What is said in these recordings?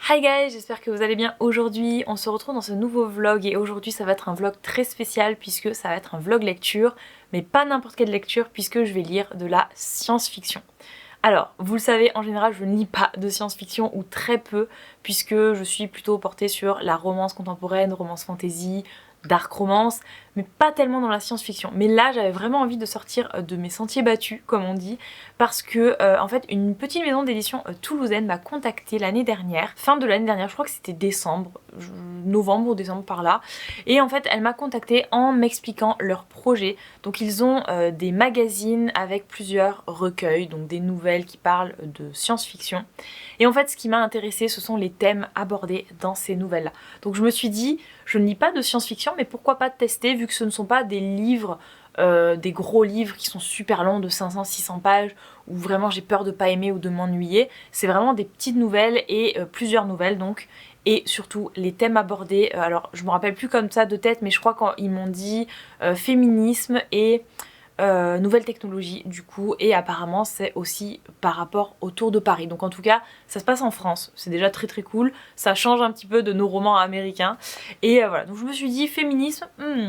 Hi guys, j'espère que vous allez bien. Aujourd'hui, on se retrouve dans ce nouveau vlog et aujourd'hui ça va être un vlog très spécial puisque ça va être un vlog lecture, mais pas n'importe quelle lecture puisque je vais lire de la science-fiction. Alors, vous le savez, en général, je ne lis pas de science-fiction ou très peu puisque je suis plutôt portée sur la romance contemporaine, romance fantasy, dark romance, mais pas tellement dans la science-fiction. Mais là, j'avais vraiment envie de sortir de mes sentiers battus, comme on dit, parce que en fait, une petite maison d'édition toulousaine m'a contactée l'année dernière, fin de l'année dernière, je crois que c'était décembre, novembre ou décembre par là, et en fait, elle m'a contactée en m'expliquant leur projet. Donc ils ont des magazines avec plusieurs recueils, donc des nouvelles qui parlent de science-fiction. Et en fait, ce qui m'a intéressée, ce sont les thèmes abordés dans ces nouvelles-là. Donc je me suis dit, je ne lis pas de science-fiction, mais pourquoi pas tester, vu que ce ne sont pas des livres, des gros livres qui sont super longs de 500-600 pages, où vraiment j'ai peur de pas aimer ou de m'ennuyer. C'est vraiment des petites nouvelles et plusieurs nouvelles donc. Et surtout les thèmes abordés, alors je me rappelle plus comme ça de tête, mais je crois qu'ils m'ont dit féminisme et nouvelles technologies du coup, et apparemment c'est aussi par rapport au Tour de Paris. Donc en tout cas ça se passe en France, c'est déjà très très cool, ça change un petit peu de nos romans américains. Et voilà, donc je me suis dit féminisme,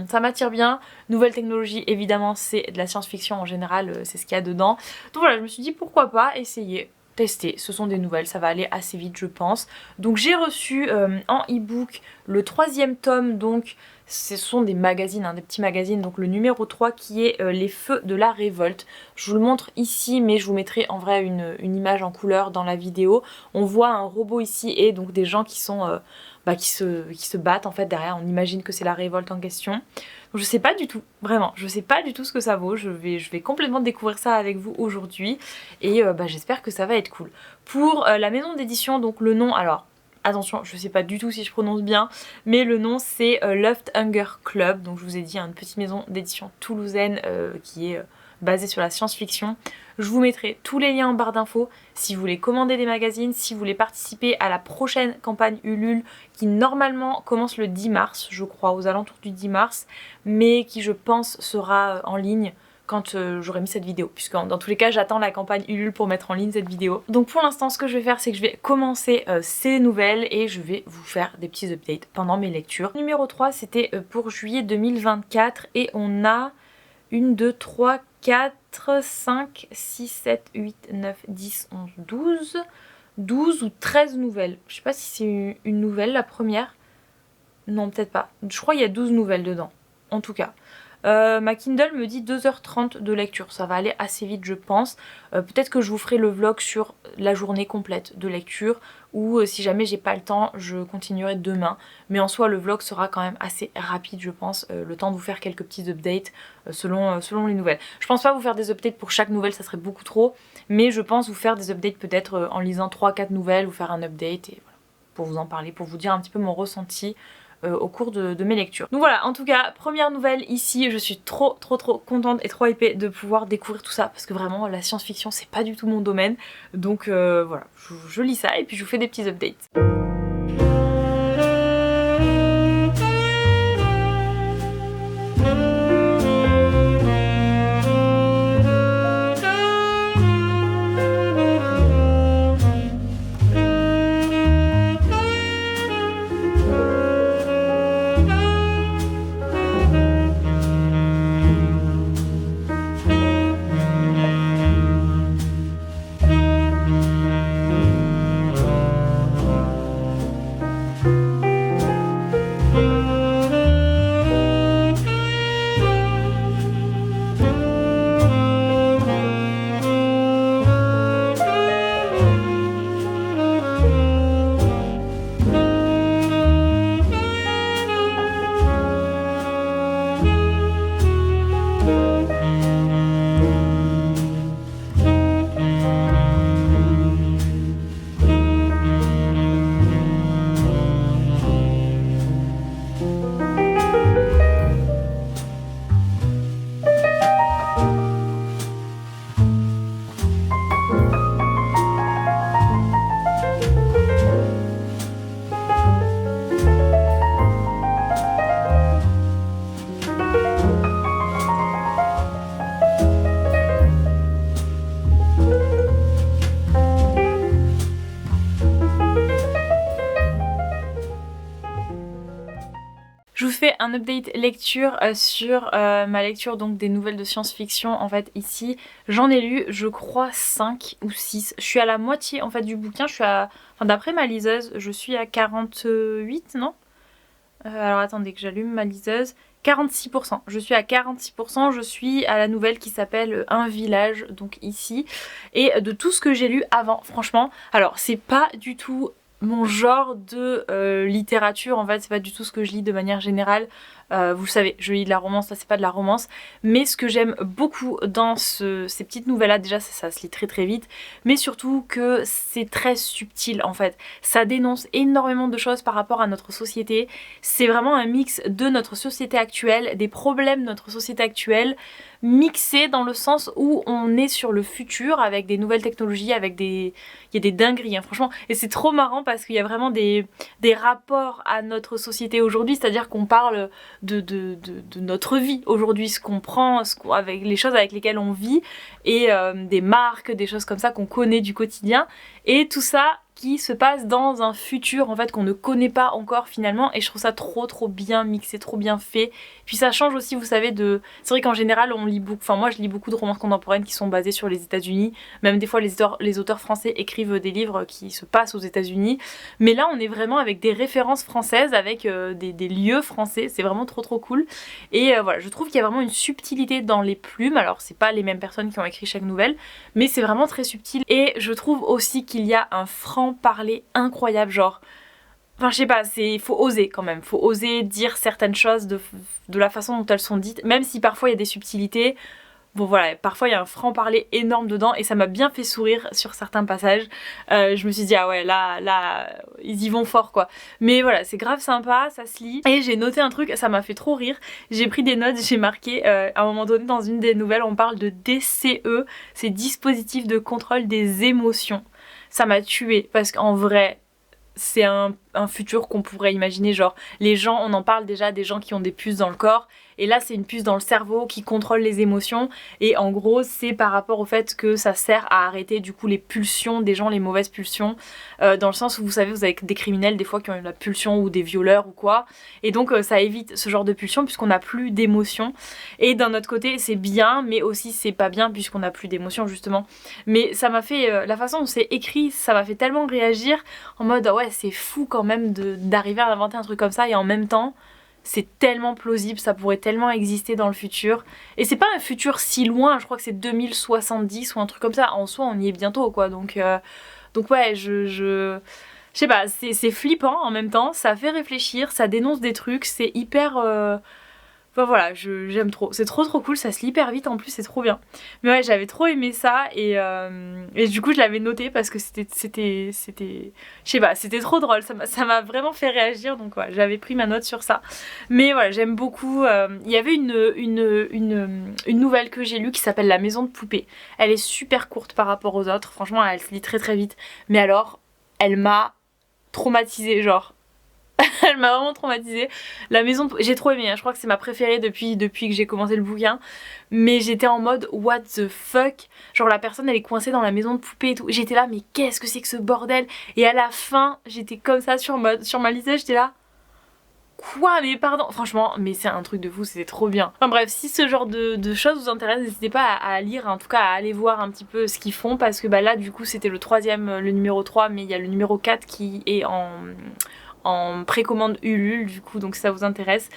ça m'attire bien, nouvelles technologies évidemment c'est de la science-fiction en général, c'est ce qu'il y a dedans. Donc voilà, je me suis dit pourquoi pas essayer. Tester, ce sont des nouvelles, ça va aller assez vite je pense. Donc j'ai reçu en e-book le 3e tome, donc ce sont des magazines, des petits magazines, donc le numéro 3 qui est Les Feux de la Révolte. Je vous le montre ici, mais je vous mettrai en vrai une image en couleur dans la vidéo. On voit un robot ici et donc des gens qui sont qui se battent en fait derrière. On imagine que c'est la révolte en question. Donc, je sais pas du tout, vraiment, je sais pas du tout ce que ça vaut. Je vais complètement découvrir ça avec vous aujourd'hui et j'espère que ça va être cool. Pour la maison d'édition, donc le nom, alors attention, je sais pas du tout si je prononce bien, mais le nom c'est Loft Hunger Club. Donc je vous ai dit, une petite maison d'édition toulousaine qui est basée sur la science-fiction. Je vous mettrai tous les liens en barre d'infos si vous voulez commander des magazines, si vous voulez participer à la prochaine campagne Ulule qui normalement commence le 10 mars, je crois, aux alentours du 10 mars, mais qui je pense sera en ligne quand j'aurai mis cette vidéo, puisque dans tous les cas j'attends la campagne Ulule pour mettre en ligne cette vidéo. Donc pour l'instant ce que je vais faire c'est que je vais commencer ces nouvelles et je vais vous faire des petits updates pendant mes lectures. Numéro 3 c'était pour juillet 2024 et on a 1, 2, 3, 4, 5, 6, 7, 8, 9, 10, 11, 12... 12 ou 13 nouvelles. Je sais pas si c'est une nouvelle la première. Non, peut-être pas. Je crois qu'il y a 12 nouvelles dedans. En tout cas. Ma Kindle me dit 2h30 de lecture. Ça va aller assez vite je pense. Peut-être que je vous ferai le vlog sur la journée complète de lecture. Ou si jamais j'ai pas le temps, je continuerai demain. Mais en soi le vlog sera quand même assez rapide je pense. Le temps de vous faire quelques petits updates selon les nouvelles. Je pense pas vous faire des updates pour chaque nouvelle, ça serait beaucoup trop. Mais je pense vous faire des updates peut-être en lisant 3-4 nouvelles. Vous faire un update et voilà, pour vous en parler, pour vous dire un petit peu mon ressenti au cours de mes lectures. Donc voilà, en tout cas, première nouvelle ici, je suis trop contente et trop hypée de pouvoir découvrir tout ça parce que vraiment la science-fiction c'est pas du tout mon domaine. Donc voilà, je lis ça et puis je vous fais des petits updates. Je vous fais un update lecture sur ma lecture donc des nouvelles de science-fiction. En fait ici j'en ai lu je crois 5 ou 6. Je suis à la moitié en fait du bouquin. Je suis à... Enfin d'après ma liseuse je suis à 48 non alors attendez que j'allume ma liseuse. 46%. Je suis à 46%. Je suis à la nouvelle qui s'appelle Un village donc ici. Et de tout ce que j'ai lu avant franchement. Alors c'est pas du tout mon genre de littérature, en fait c'est pas du tout ce que je lis de manière générale. Vous le savez, je lis de la romance, ça c'est pas de la romance, mais ce que j'aime beaucoup dans ces petites nouvelles là, déjà ça se lit très très vite, mais surtout que c'est très subtil en fait. Ça dénonce énormément de choses par rapport à notre société. C'est vraiment un mix de notre société actuelle, des problèmes de notre société actuelle, mixé dans le sens où on est sur le futur avec des nouvelles technologies, avec des... Il y a des dingueries hein, franchement, et c'est trop marrant parce qu'il y a vraiment des rapports à notre société aujourd'hui, c'est-à-dire qu'on parle de notre vie aujourd'hui, ce qu'on prend, avec les choses avec lesquelles on vit, et des marques, des choses comme ça qu'on connaît du quotidien, et tout ça qui se passe dans un futur en fait qu'on ne connaît pas encore finalement, et je trouve ça trop bien mixé, trop bien fait. Puis ça change aussi, vous savez, de... C'est vrai qu'en général on lit beaucoup, enfin moi je lis beaucoup de romances contemporaines qui sont basées sur les États-Unis, même des fois les auteurs français écrivent des livres qui se passent aux États-Unis, mais là on est vraiment avec des références françaises, avec des lieux français, c'est vraiment trop cool. Et voilà, je trouve qu'il y a vraiment une subtilité dans les plumes, alors c'est pas les mêmes personnes qui ont écrit chaque nouvelle, mais c'est vraiment très subtil, et je trouve aussi qu'il y a un franc-parler incroyable, genre... Enfin je sais pas, faut oser quand même, faut oser dire certaines choses de la façon dont elles sont dites, même si parfois il y a des subtilités. Bon voilà, parfois il y a un franc-parler énorme dedans et ça m'a bien fait sourire sur certains passages. Je me suis dit ah ouais là ils y vont fort quoi. Mais voilà, c'est grave sympa, ça se lit. Et j'ai noté un truc, ça m'a fait trop rire. J'ai pris des notes, j'ai marqué à un moment donné dans une des nouvelles on parle de DCE, c'est dispositif de contrôle des émotions. Ça m'a tuée parce qu'en vrai... C'est un futur qu'on pourrait imaginer, genre les gens, on en parle déjà des gens qui ont des puces dans le corps, et là c'est une puce dans le cerveau qui contrôle les émotions, et en gros c'est par rapport au fait que ça sert à arrêter du coup les pulsions des gens, les mauvaises pulsions, dans le sens où vous savez vous avez des criminels des fois qui ont la pulsion ou des violeurs ou quoi, et donc ça évite ce genre de pulsion puisqu'on n'a plus d'émotions, et d'un autre côté c'est bien mais aussi c'est pas bien puisqu'on n'a plus d'émotions justement, mais ça m'a fait, la façon dont c'est écrit ça m'a fait tellement réagir en mode ouais c'est fou quand même d'arriver à inventer un truc comme ça, et en même temps c'est tellement plausible, ça pourrait tellement exister dans le futur, et c'est pas un futur si loin, je crois que c'est 2070 ou un truc comme ça, en soi on y est bientôt quoi, donc ouais je sais pas, c'est flippant en même temps, ça fait réfléchir, ça dénonce des trucs, c'est hyper... Enfin voilà, j'aime trop, c'est trop cool, ça se lit hyper vite en plus, c'est trop bien. Mais ouais, j'avais trop aimé ça, et du coup je l'avais noté parce que c'était je sais pas, c'était trop drôle, ça m'a vraiment fait réagir, donc ouais, j'avais pris ma note sur ça. Mais voilà, j'aime beaucoup. Il y avait une nouvelle que j'ai lue qui s'appelle La Maison de Poupée. Elle est super courte par rapport aux autres, franchement elle se lit très vite, mais alors elle m'a traumatisée, genre... Elle m'a vraiment traumatisée. La maison de... J'ai trop aimé, hein. Je crois que c'est ma préférée depuis que j'ai commencé le bouquin. Mais j'étais en mode what the fuck. Genre la personne elle est coincée dans la maison de poupée et tout. J'étais là mais qu'est-ce que c'est que ce bordel. Et à la fin j'étais comme ça sur ma liste, j'étais là. Quoi mais pardon. Franchement mais c'est un truc de fou, c'était trop bien. Enfin bref, si ce genre de choses vous intéresse, n'hésitez pas à lire, en tout cas à aller voir un petit peu ce qu'ils font. Parce que bah là du coup c'était le troisième, le numéro 3, mais il y a le numéro 4 qui est en précommande Ulule du coup, donc si ça vous intéresse.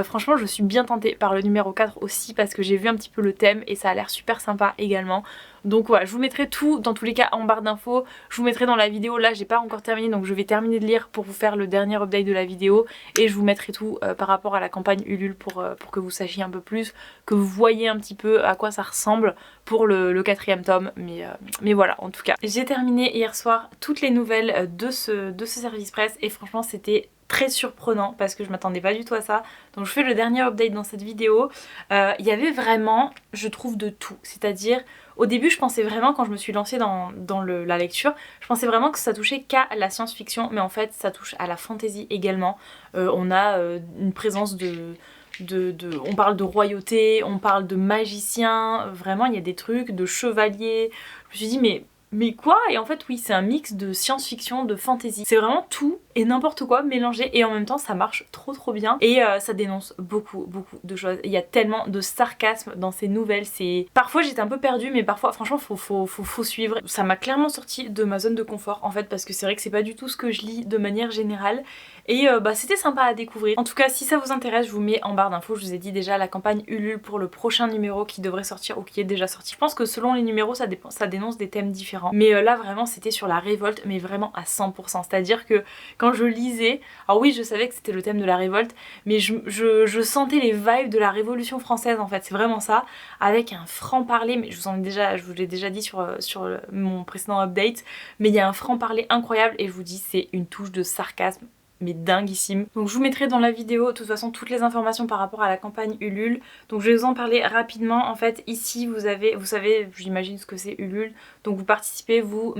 Franchement je suis bien tentée par le numéro 4 aussi parce que j'ai vu un petit peu le thème et ça a l'air super sympa également. Donc voilà, je vous mettrai tout dans tous les cas en barre d'infos, je vous mettrai dans la vidéo, là j'ai pas encore terminé donc je vais terminer de lire pour vous faire le dernier update de la vidéo, et je vous mettrai tout par rapport à la campagne Ulule pour que vous sachiez un peu plus, que vous voyez un petit peu à quoi ça ressemble pour le quatrième tome, mais voilà en tout cas. J'ai terminé hier soir toutes les nouvelles de ce service presse et franchement c'était très surprenant parce que je m'attendais pas du tout à ça. Donc je fais le dernier update dans cette vidéo. Il y avait vraiment, je trouve, de tout. C'est-à-dire, au début je pensais vraiment, quand je me suis lancée dans la lecture, je pensais vraiment que ça touchait qu'à la science-fiction, mais en fait ça touche à la fantasy également. On a une présence on parle de royauté, on parle de magiciens, vraiment il y a des trucs, de chevaliers. Je me suis dit mais quoi? Et en fait oui, c'est un mix de science-fiction, de fantasy. C'est vraiment tout et n'importe quoi mélangé et en même temps ça marche trop bien et ça dénonce beaucoup de choses. Il y a tellement de sarcasme dans ces nouvelles, c'est... Parfois j'étais un peu perdue mais parfois franchement faut suivre. Ça m'a clairement sorti de ma zone de confort en fait parce que c'est vrai que c'est pas du tout ce que je lis de manière générale et bah c'était sympa à découvrir. En tout cas si ça vous intéresse je vous mets en barre d'infos, je vous ai dit déjà la campagne Ulule pour le prochain numéro qui devrait sortir ou qui est déjà sorti. Je pense que selon les numéros ça dénonce des thèmes différents mais là vraiment c'était sur la révolte mais vraiment à 100%, c'est à dire que quand je lisais, alors oui je savais que c'était le thème de la révolte mais je sentais les vibes de la Révolution française en fait, c'est vraiment ça, avec un franc-parler, mais je vous l'ai déjà dit sur mon précédent update, mais il y a un franc-parler incroyable et je vous dis c'est une touche de sarcasme mais dinguissime. Donc je vous mettrai dans la vidéo de toute façon toutes les informations par rapport à la campagne Ulule. Donc je vais vous en parler rapidement. En fait ici vous savez, j'imagine ce que c'est Ulule. Donc vous participez, vous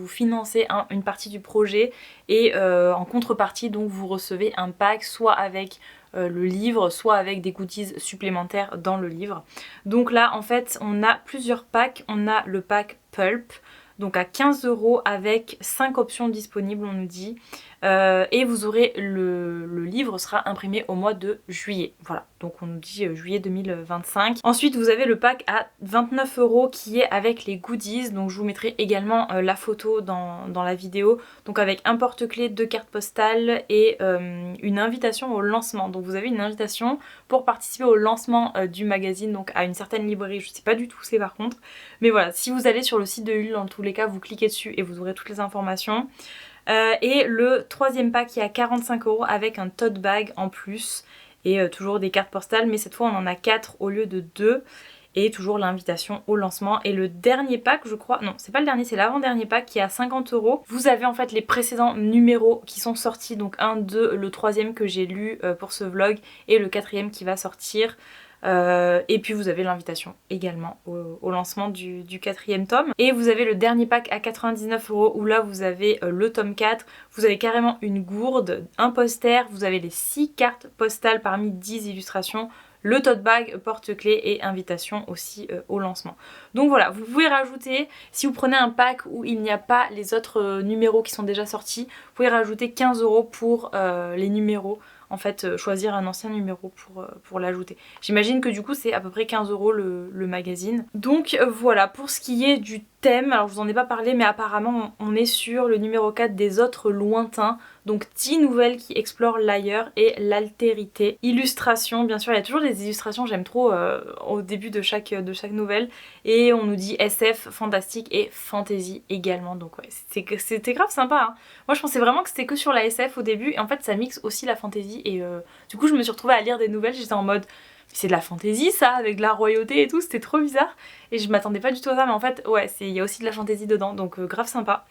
financez une partie du projet et en contrepartie donc vous recevez un pack soit avec le livre, soit avec des goodies supplémentaires dans le livre. Donc là en fait on a plusieurs packs, on a le pack Pulp, donc à 15 € avec 5 options disponibles on nous dit. Et vous aurez le livre sera imprimé au mois de juillet. Voilà, donc on nous dit juillet 2025. Ensuite vous avez le pack à 29 € qui est avec les goodies. Donc je vous mettrai également la photo dans la vidéo. Donc avec un porte-clés, 2 cartes postales et une invitation au lancement. Donc vous avez une invitation pour participer au lancement du magazine, donc à une certaine librairie. Je sais pas du tout où c'est par contre. Mais voilà, si vous allez sur le site de Ulule, dans tous les cas, vous cliquez dessus et vous aurez toutes les informations. Et le troisième pack qui est à 45 € avec un tote bag en plus et toujours des cartes postales, mais cette fois on en a 4 au lieu de 2 et toujours l'invitation au lancement. Et le dernier pack, je crois, non c'est pas le dernier, c'est l'avant-dernier pack qui est à 50 €. Vous avez en fait les précédents numéros qui sont sortis, donc 1, 2, le troisième que j'ai lu pour ce vlog et le quatrième qui va sortir. Et puis vous avez l'invitation également au lancement du 4e tome. Et vous avez le dernier pack à 99 € où là vous avez le tome 4, vous avez carrément une gourde, un poster, vous avez les 6 cartes postales parmi 10 illustrations, le tote bag, porte-clés et invitation aussi au lancement. Donc voilà, vous pouvez rajouter, si vous prenez un pack où il n'y a pas les autres numéros qui sont déjà sortis, vous pouvez rajouter 15 € pour les numéros. En fait choisir un ancien numéro pour l'ajouter. J'imagine que du coup c'est à peu près 15 € le magazine. Donc voilà, pour ce qui est du thème, alors je vous en ai pas parlé mais apparemment on est sur le numéro 4 des autres lointains. Donc 10 nouvelles qui explorent l'ailleurs et l'altérité. Illustration, bien sûr il y a toujours des illustrations, j'aime trop au début de chaque nouvelle. Et on nous dit SF, fantastique et fantasy également. Donc ouais, c'était grave sympa hein. Moi je pensais vraiment que c'était que sur la SF au début et en fait ça mixe aussi la fantasy et du coup je me suis retrouvée à lire des nouvelles, j'étais en mode c'est de la fantasy ça, avec de la royauté et tout, c'était trop bizarre et je m'attendais pas du tout à ça mais en fait ouais il y a aussi de la fantasy dedans donc grave sympa.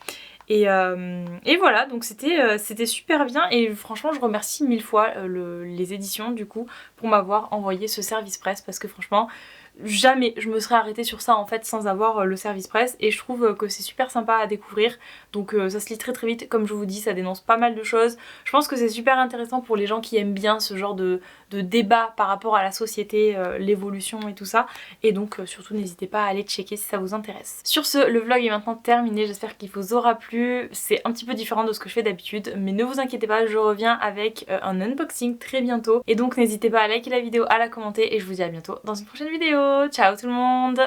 Et voilà, donc c'était super bien et franchement je remercie 1000 fois les éditions du coup pour m'avoir envoyé ce service presse parce que franchement jamais je me serais arrêtée sur ça en fait sans avoir le service presse et je trouve que c'est super sympa à découvrir donc ça se lit très vite, comme je vous dis ça dénonce pas mal de choses. Je pense que c'est super intéressant pour les gens qui aiment bien ce genre de débat par rapport à la société, l'évolution et tout ça et donc surtout n'hésitez pas à aller checker si ça vous intéresse. Sur ce, le vlog est maintenant terminé, j'espère qu'il vous aura plu, c'est un petit peu différent de ce que je fais d'habitude mais ne vous inquiétez pas, je reviens avec un unboxing très bientôt et donc n'hésitez pas à liker la vidéo, à la commenter et je vous dis à bientôt dans une prochaine vidéo. Ciao tout le monde!